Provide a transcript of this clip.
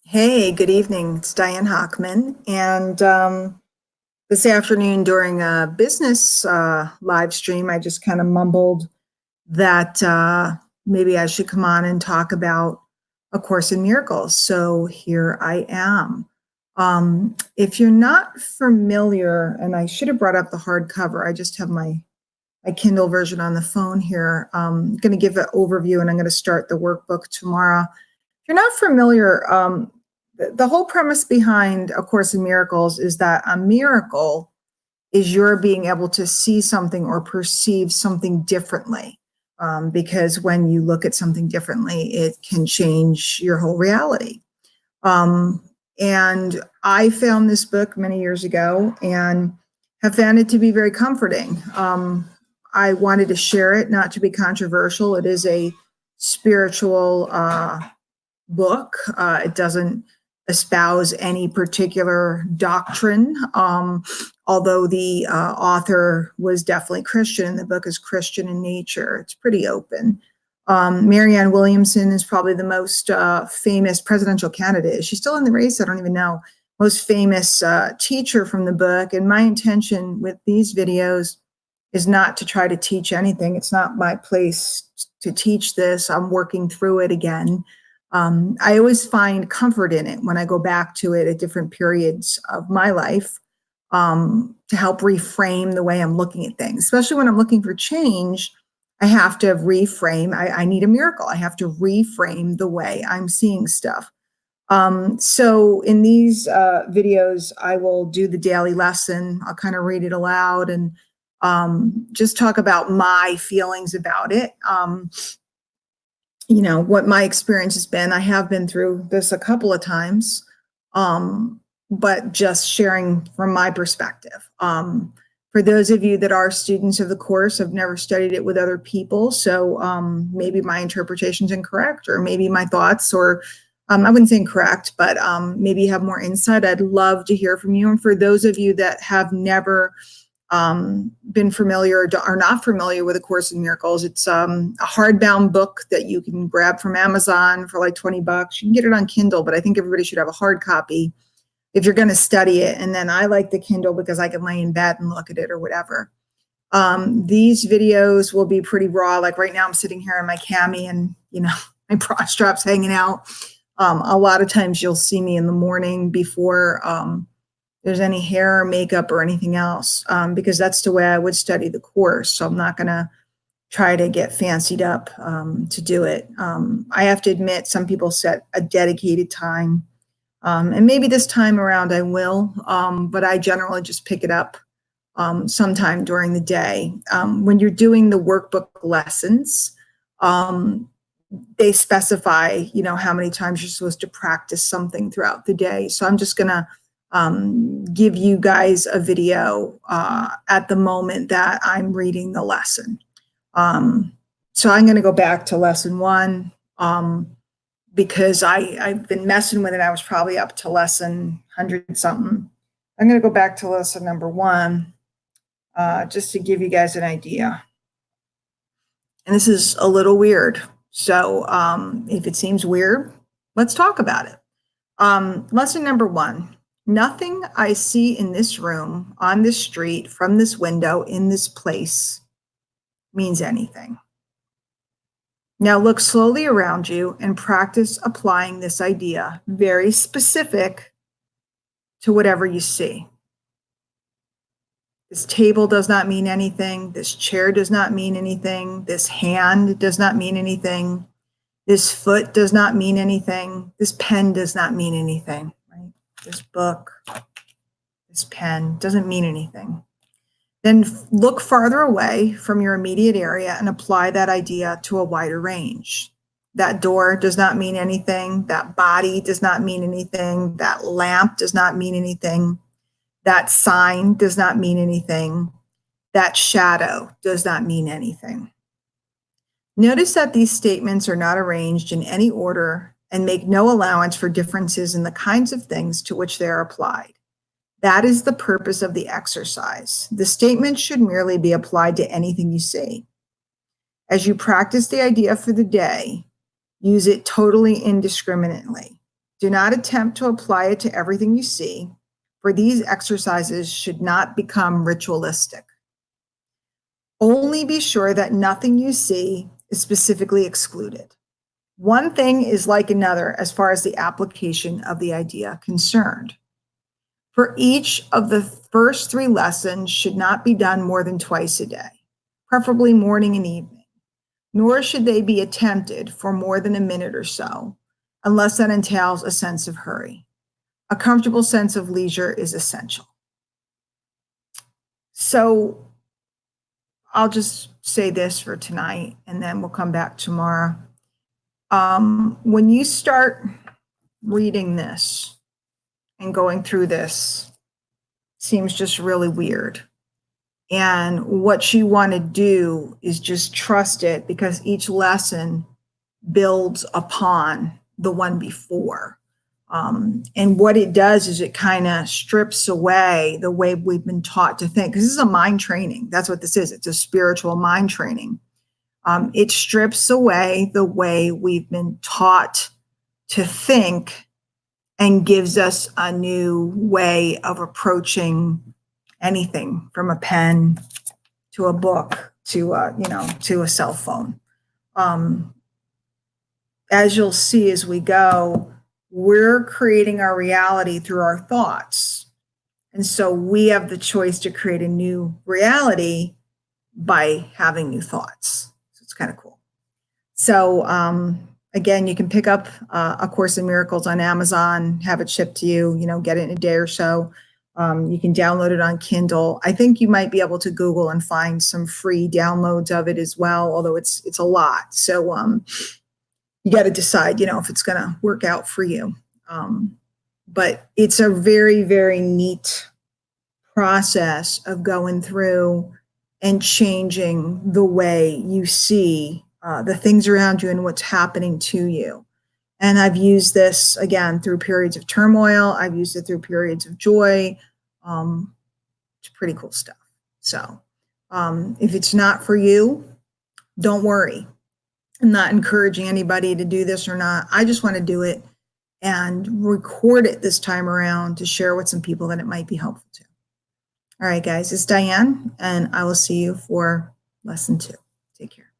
Hey, good evening. It's Diane Hockman. And this afternoon during a business live stream, I just kind of mumbled that maybe I should come on and talk about A Course in Miracles. So here I am. If you're not familiar, and I should have brought up the hardcover, I just have my Kindle version on the phone here. I'm going to give an overview and I'm going to start the workbook tomorrow. If you're not familiar, the whole premise behind A Course in Miracles is that a miracle is your being able to see something or perceive something differently. Because when you look at something differently, it can change your whole reality. And I found this book many years ago and have found it to be very comforting. I wanted to share it, not to be controversial. It is a spiritual book. It doesn't espouse any particular doctrine, although the author was definitely Christian, and the book is Christian in nature. It's pretty open. Marianne Williamson is probably the most famous presidential candidate. Is she still in the race? I don't even know. Most famous teacher from the book. And my intention with these videos is not to try to teach anything. It's not my place to teach this. I'm working through it again. I always find comfort in it when I go back to it at different periods of my life to help reframe the way I'm looking at things, especially when I'm looking for change. I have to reframe. I need a miracle. I have to reframe the way I'm seeing stuff. So in these videos, I will do the daily lesson. I'll kind of read it aloud and just talk about my feelings about it. What my experience has been. I have been through this a couple of times, but just sharing from my perspective. For those of you that are students of the course, I've never studied it with other people, so maybe my interpretation is incorrect, or maybe my thoughts, or I wouldn't say incorrect, but maybe you have more insight. I'd love to hear from you. And for those of you that have never been familiar or are not familiar with A Course in Miracles, it's a hardbound book that you can grab from Amazon for like $20. You can get it on Kindle, but I think everybody should have a hard copy if you're going to study it. And then I like the Kindle because I can lay in bed and look at it or whatever. These videos will be pretty raw. Like right now I'm sitting here in my cami and, my bra strap's hanging out. A lot of times you'll see me in the morning before there's any hair or makeup or anything else, because that's the way I would study the course. So I'm not going to try to get fancied up to do it. I have to admit, some people set a dedicated time. And maybe this time around I will, but I generally just pick it up sometime during the day. When you're doing the workbook lessons, they specify, how many times you're supposed to practice something throughout the day. So I'm just going to give you guys a video at the moment that I'm reading the lesson. So I'm going to go back to lesson 1 because I've been messing with it. I was probably up to lesson 100 something. I'm going to go back to lesson number 1 just to give you guys an idea. And this is a little weird. So if it seems weird, let's talk about it. Lesson number 1. Nothing I see in this room, on this street, from this window, in this place means anything. Now look slowly around you and practice applying this idea, very specific, to whatever you see. This table does not mean anything. This chair does not mean anything. This hand does not mean anything. This foot does not mean anything. This pen does not mean anything. This book, this pen doesn't mean anything. Then look farther away from your immediate area and apply that idea to a wider range. That door does not mean anything. That body does not mean anything. That lamp does not mean anything. That sign does not mean anything. That shadow does not mean anything. Notice that these statements are not arranged in any order and make no allowance for differences in the kinds of things to which they are applied. That is the purpose of the exercise. The statement should merely be applied to anything you see. As you practice the idea for the day, use it totally indiscriminately. Do not attempt to apply it to everything you see, for these exercises should not become ritualistic. Only be sure that nothing you see is specifically excluded. One thing is like another as far as the application of the idea concerned. For each of the first 3 lessons should not be done more than twice a day, preferably morning and evening, nor should they be attempted for more than a minute or so, unless that entails a sense of hurry. A comfortable sense of leisure is essential. So I'll just say this for tonight, and then we'll come back tomorrow. When you start reading this and going through this, seems just really weird. And what you want to do is just trust it, because each lesson builds upon the one before. And what it does is it kind of strips away the way we've been taught to think, because this is a mind training. That's what this is. It's a spiritual mind training. It strips away the way we've been taught to think and gives us a new way of approaching anything, from a pen to a book to to a cell phone. As you'll see as we go, we're creating our reality through our thoughts. And so we have the choice to create a new reality by having new thoughts. So it's kind of cool. So again, you can pick up A Course in Miracles on Amazon, have it shipped to you, get it in a day or so. You can download it on Kindle. I think you might be able to Google and find some free downloads of it as well, although it's a lot. So you got to decide, if it's going to work out for you. But it's a very, very neat process of going through and changing the way you see the things around you and what's happening to you. And I've used this, again, through periods of turmoil. I've used it through periods of joy. It's pretty cool stuff. So if it's not for you, don't worry. I'm not encouraging anybody to do this or not. I just want to do it and record it this time around to share with some people that it might be helpful to. All right, guys, it's Diane, and I will see you for lesson 2. Take care.